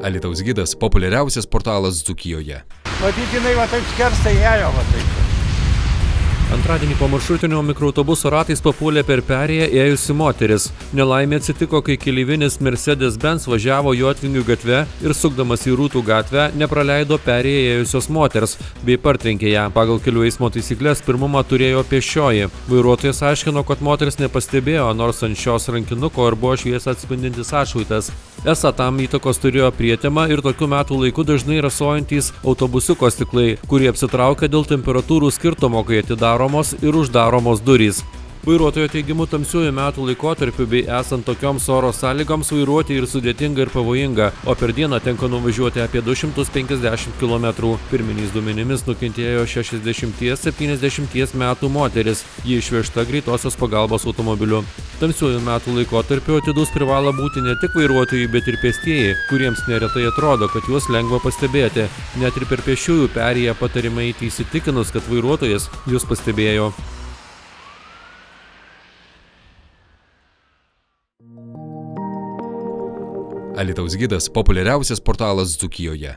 Alytaus gidas – populiariausias portalas Dzūkijoje. Matyt, jinai va taip skersai ėjo, va taip. Antradienį po maršrutinio mikroautobuso ratais papuolė per perėją ėjusi moteris. Nelaimė atsitiko, kai keleivinis Mercedes-Benz važiavo Jotvingių gatve ir sukdamas į Rūtų gatvę nepraleido perėją ėjusios moters bei partrenkė ją. Pagal kelių eismo taisykles pirmumą turėjo pėsčioji. Vairuotojas aiškino, kad moters nepastebėjo, nors ant šios rankinuko ir buvo šviesą atspindintis atšvaitas. Esą tam įtakos turėjo prietema ir tokiu metų laiku dažnai rasojantys autobusiuko stiklai, kurie apsitraukia dėl temperatūrų skirtumo, kai atidaromos ir uždaromos durys. Vairuotojo teigimu tamsiųjų metų laikotarpiu bei esant tokioms oro sąlygoms vairuoti ir sudėtinga ir pavojinga, o per dieną tenka nuvažiuoti apie 250 km. Pirminiais duomenimis nukentėjo 60–70 metų moteris, ji išvežta greitosios pagalbos automobiliu. Tamsiųjų metų laikotarpiu atidus privalo būti ne tik vairuotojai, bet ir pėstieji, kuriems neretai atrodo, kad juos lengva pastebėti. Net ir per pėsčiųjų perėją patariama eiti įsitikinus, kad vairuotojas jūs pastebėjo. Alytaus gidas – populiariausias portalas Dzūkijoje.